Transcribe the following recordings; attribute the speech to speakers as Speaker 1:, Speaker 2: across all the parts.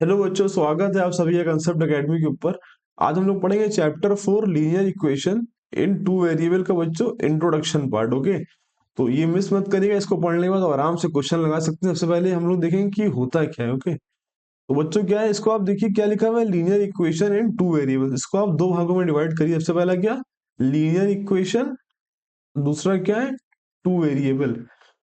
Speaker 1: Hello बच्चों, स्वागत है आप सभी का कंसेप्ट एकेडमी के ऊपर। आज हम लोग पढ़ेंगे chapter 4 linear equation in two variable का बच्चों इंट्रोडक्शन पार्ट। ओके, तो ये मिस मत करिएगा। इसको पढ़ने के बाद तो आराम से क्वेश्चन लगा सकते हैं। सबसे पहले हम लोग देखेंगे कि होता क्या है। ओके, तो बच्चों क्या है, इसको आप देखिए क्या लिखा हुआ है, linear equation in two variable. इसको आप दो भागों में डिवाइड करिए। सबसे पहला क्या, लीनियर इक्वेशन, दूसरा क्या है, टू वेरिएबल।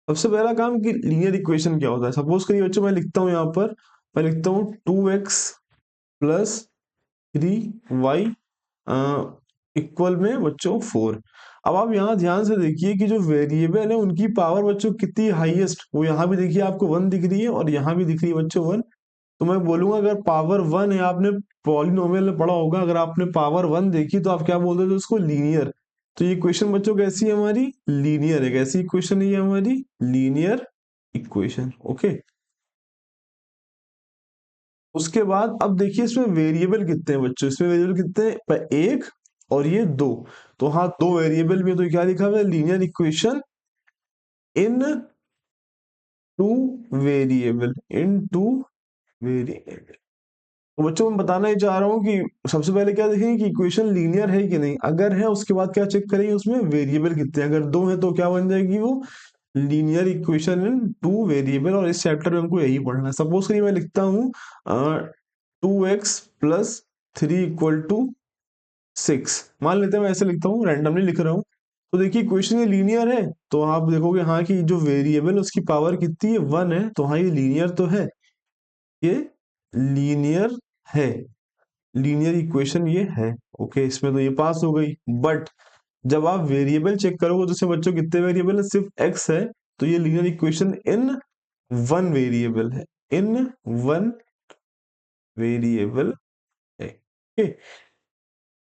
Speaker 1: सबसे पहला काम कि लीनियर इक्वेशन क्या होता है। सपोज करिए बच्चों, मैं लिखता हूँ यहाँ पर, मैं लिखता हूँ 2x प्लस 3y इक्वल में बच्चों 4। अब आप यहाँ ध्यान से देखिए कि जो वेरिएबल है उनकी पावर बच्चों कितनी हाईएस्ट, वो यहाँ भी देखिए आपको 1 दिख रही है और यहाँ भी दिख रही है बच्चों 1। तो मैं बोलूंगा अगर पावर 1 है, आपने पॉलिनोमियल में पढ़ा होगा, अगर आपने पावर 1 देखी तो आप क्या बोलते थे उसको, लीनियर। तो ये इक्वेशन बच्चों कैसी है हमारी, लीनियर है। कैसी इक्वेशन है ये हमारी, लीनियर इक्वेशन। ओके, उसके बाद अब देखिए इसमें वेरिएबल कितने हैं बच्चों, इसमें वेरिएबल कितने हैं, एक और ये दो। तो हाँ, दो वेरिएबल में तो क्या लिखा हुआ है, linear equation in two variable, in two variable. तो बच्चों मैं बताना ही चाह रहा हूँ कि सबसे पहले क्या देखेंगे कि इक्वेशन लीनियर है कि नहीं। अगर है उसके बाद क्या चेक करेंगे, उसमें वेरिएबल कितने हैं। अगर दो है तो क्या बन जाएगी वो, linear equation in two variable. और इस चैप्टर में हमको यही पढ़ना है। सपोज करिए मैं लिखता हूँ 2x प्लस 3 इक्वल टू 6। मान लेते हैं, मैं ऐसे लिखता हूँ, रैंडमली लिख रहा हूँ। तो देखिए इक्वेशन ये लीनियर है, तो आप देखोगे हाँ कि जो वेरिएबल उसकी पावर कितनी है, 1 है। तो हाँ ये लीनियर तो है, ये लीनियर है, लीनियर इक्वेशन ये है। ओके, इसमें तो ये पास हो गई। बट जब आप वेरिएबल चेक करोगे, जैसे बच्चों कितने वेरिएबल है, सिर्फ एक्स है। तो ये linear equation in one variable है, इन वन वेरिएबल है। ओके,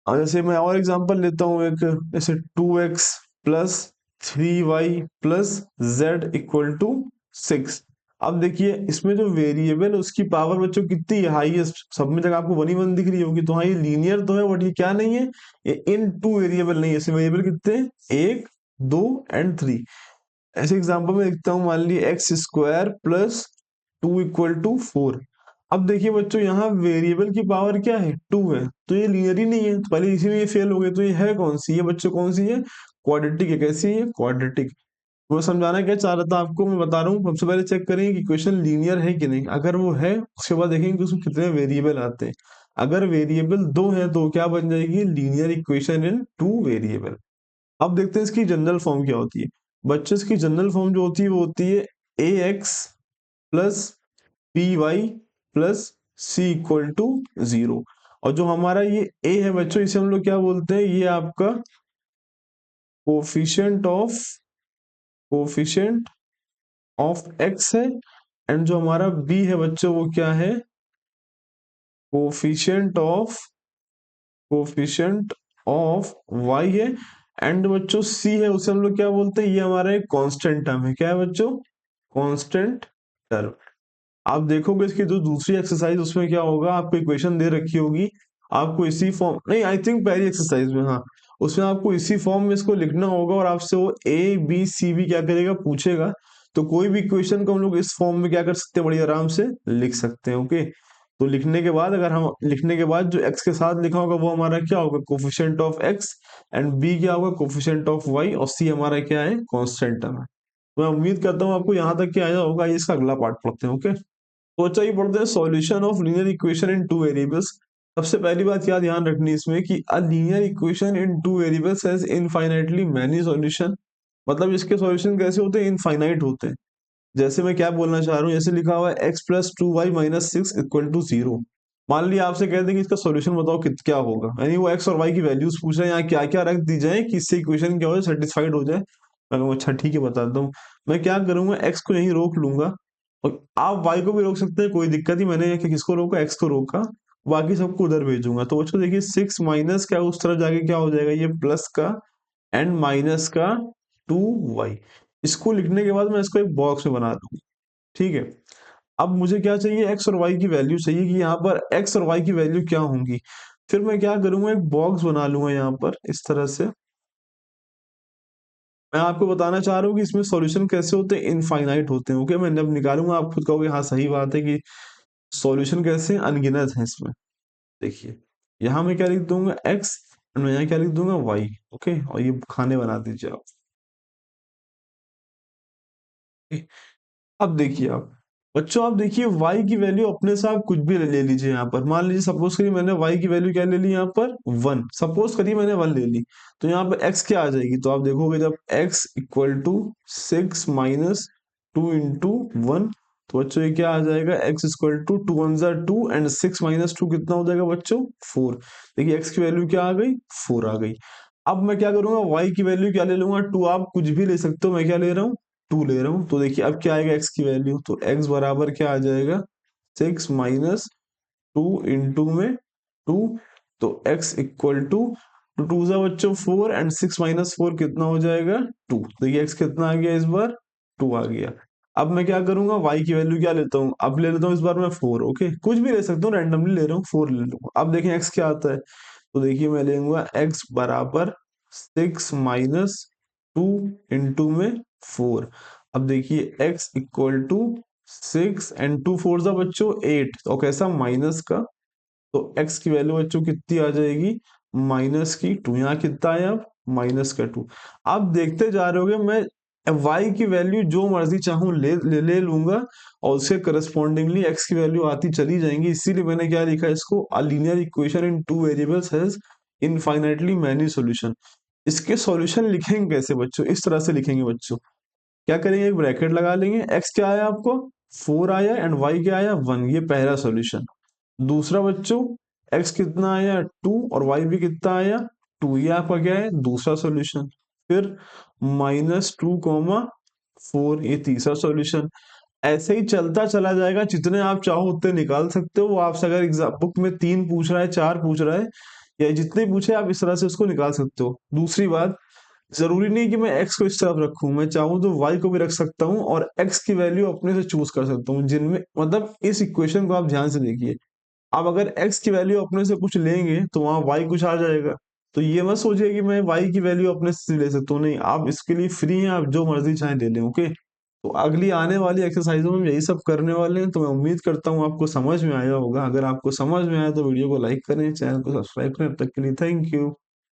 Speaker 1: और जैसे मैं और एग्जांपल लेता हूँ एक, जैसे 2x plus 3y plus Z equal to 6। अब देखिए इसमें जो वेरिएबल है उसकी पावर बच्चों कितनी है, हाईएस्ट। सब में जगह आपको 1 ही 1 दिख रही होगी, तो हाँ ये लीनियर तो है, बट ये क्या नहीं है, ये इन टू वेरिएबल नहीं है। इसमें वेरिएबल कितने हैं, 1 2 एंड 3। ऐसे एग्जांपल में लिखता हूँ, मान लीजिए X square plus 2 equal to 4। अब देखिए बच्चों यहाँ वेरिएबल की पावर क्या है, 2 है। तो ये लीनियर ही नहीं है, तो पहले इसी में ये फेल हो गए। तो ये है कौन सी, ये बच्चों कौन सी है, क्वाड्रेटिक है। कैसी है, क्वाड्रेटिक। वो समझाना क्या चाह रहा था आपको, मैं बता रहा हूँ। सबसे पहले चेक करेंगे कि इक्वेशन लीनियर है कि नहीं। अगर वो है, उसके बाद देखेंगे कि उसमें कितने वेरिएबल आते हैं। अगर वेरिएबल दो है तो क्या बन जाएगी, linear equation in two variable. अब देखते हैं इसकी जनरल फॉर्म क्या होती है। बच्चों इसकी जनरल फॉर्म जो होती है वो होती है a x plus p y plus c equal to 0। और जो हमारा ये ए है बच्चों, इसे हम लोग क्या बोलते हैं, ये आपका coefficient of, coefficient of x है। एंड जो हमारा बी है बच्चों वो क्या है, coefficient of, coefficient of y है। एंड बच्चों सी है, उसे हम लोग क्या बोलते हैं, ये हमारा एक कांस्टेंट टर्म है। क्या है बच्चों, कांस्टेंट टर्म। आप देखोगे इसकी जो दूसरी एक्सरसाइज, उसमें क्या होगा, आपको इक्वेशन दे रखी होगी, आपको इसी फॉर्म, नहीं आई थिंक पहली एक्सरसाइज में, हाँ, उसमें आपको इसी फॉर्म में इसको लिखना होगा और आपसे वो ए बी सी भी क्या करेगा, पूछेगा। तो कोई भी इक्वेशन को हम लोग इस फॉर्म में क्या कर सकते हैं, बड़ी आराम से लिख सकते हैं। ओके, तो लिखने के बाद, अगर हम लिखने के बाद जो एक्स के साथ लिखा होगा वो हमारा क्या होगा, coefficient of x. And b क्या होगा, कोफिशिएंट ऑफ वाई। और सी हमारा क्या है, कांस्टेंट टर्म है। तो मैं उम्मीद करता हूँ आपको यहाँ तक क्या आया होगा। ये इसका अगला पार्ट पढ़ते हैं। ओके, तो अच्छा, ये पढ़ते हैं solution of linear equation in two variables. सबसे पहली बात क्या ध्यान रखनी है इसमें कि a linear equation in two variables has infinitely many solution. मतलब इसके सॉल्यूशन कैसे होते हैं, इनफाइनाइट होते हैं। जैसे मैं क्या बोलना चाह रहा हूँ, जैसे लिखा हुआ है x plus 2y minus 6 equal to 0। मान लिया आपसे कहते हैं कि इसका सॉल्यूशन बताओ कित क्या होगा, यानी वो एक्स और वाई की वैल्यूज पूछ रहे हैं, यहाँ क्या क्या रख दी जाए कि इससे इक्वेशन क्या हो जाए, सेटिस्फाइड हो जाए। मैं कहूँगा अच्छा ठीक है बताता हूँ। मैं क्या करूंगा, एक्स को यहीं रोक लूंगा, और आप वाई को भी रोक सकते हैं, कोई दिक्कत ही। मैंने किसको रोका, एक्स को रोका, बाकी सबको उधर भेजूंगा। तो बच्चों देखिए 6 माइनस क्या, उस तरफ जाके क्या हो जाएगा, ये प्लस का एंड माइनस का 2y। इसको लिखने के बाद मैं इसको एक बॉक्स में बना दूंगा। ठीक है, अब मुझे क्या चाहिए, एक्स और वाई की वैल्यू चाहिए कि यहाँ पर एक्स और वाई की वैल्यू क्या होंगी। फिर मैं क्या करूंगा, एक बॉक्स बना लूंगा यहाँ पर इस तरह से। मैं आपको बताना चाह रहा हूँ कि इसमें सॉल्यूशन कैसे होते हैं, इनफाइनाइट होते हैं। ओके, मैं जब निकालूंगा आप खुद कहोगे हाँ सही बात है कि सॉल्यूशन कैसे अनगिनत है इसमें। देखिए यहाँ मैं क्या लिख दूंगा x, मैं यहाँ क्या लिख दूंगा y। ओके, और ये खाने बना दीजिए आप। अब देखिए आप बच्चों, आप देखिए y की वैल्यू अपने से आप कुछ भी ले लीजिए यहाँ पर। मान लीजिए सपोज करिए मैंने y की वैल्यू क्या ले ली यहाँ पर 1, सपोज करिए मैंने 1 ले ली, तो यहाँ पर x क्या आ जाएगी, तो आप देखोगे जब x equal to 6 minus 2 into 1, तो बच्चों ये क्या आ जाएगा, x इक्वल टू 2 वन ज़ा 2 एंड 6 माइनस 2 कितना हो जाएगा बच्चों 4। देखिए x की वैल्यू क्या आ गई 4 आ गई। अब मैं क्या करूंगा y की वैल्यू क्या ले लूंगा 2, आप कुछ भी ले सकते हो, मैं क्या ले रहा हूँ 2 ले रहा हूँ। तो देखिए अब क्या आएगा x की वैल्यू, तो x बराबर क्या आ जाएगा 6 माइनस 2 इंटू में 2, तो x इक्वल टू 2 जा बच्चों 4 एंड 6 माइनस 4 कितना हो जाएगा 2। देखिए x कितना आ गया इस बार 2 आ गया। अब मैं क्या करूंगा y की वैल्यू क्या लेता हूँ, अब ले लेता हूँ इस बार मैं 4। ओके, कुछ भी ले सकता हूँ, रैंडमली ले रहा हूँ 4 ले लूंगा। अब देखें x क्या आता है, तो देखिए मैं लूंगा x बराबर 6 माइनस 2 इंटू में 4। अब देखिए x equal to 6 and 2 four जा बच्चों 8, और कैसा माइनस का, तो x की वैल्यू बच्चों कितनी आ जाएगी माइनस की 2। यहाँ कितना है अब माइनस का 2। आप देखते जा रहे होगे मैं y की वैल्यू जो मर्जी चाहूं ले लूंगा, और उसके करस्पॉन्डिंगली x की वैल्यू आती चली जाएंगी। इसीलिए मैंने क्या लिखा है इसको, a linear equation in two variables has infinitely many solution. इसके सॉल्यूशन लिखेंगे कैसे बच्चों, इस तरह से लिखेंगे बच्चों। क्या करेंगे, एक ब्रैकेट लगा लेंगे, x क्या आया आपको 4 आया एंड y क्या आया 1, ये पहला सॉल्यूशन। दूसरा बच्चों x कितना आया 2 और y भी कितना आया 2, ये आपका क्या है दूसरा सॉल्यूशन। फिर -2, 4, ये तीसरा सॉल्यूशन। ऐसे ही चलता चला जाएगा, जितने आप चाहो उतने निकाल सकते हो। आपसे अगर एग्जाम बुक में 3 पूछ रहा है 4 पूछ रहा है, या जितने पूछे आप इस तरह से उसको निकाल सकते हो। दूसरी बात, जरूरी नहीं कि मैं x को इस तरफ रखूं, मैं चाहूं तो y को भी रख सकता हूं और x की वैल्यू अपने से चूज कर सकता हूं, जिनमें मतलब इस इक्वेशन को आप ध्यान से देखिए। आप अगर x की वैल्यू अपने से कुछ लेंगे तो वहां y कुछ आ जाएगा। तो ये मत सोचिए कि मैं y की वैल्यू अपने से ले सकता हूँ, नहीं, आप इसके लिए फ्री हैं, आप जो मर्जी चाहें ले लें। ओके, तो अगली आने वाली एक्सरसाइजों में हम यही सब करने वाले हैं। तो मैं उम्मीद करता हूँ आपको समझ में आया होगा। अगर आपको समझ में आया तो वीडियो को लाइक करें, चैनल को सब्सक्राइब करें। अब तक के लिए थैंक यू।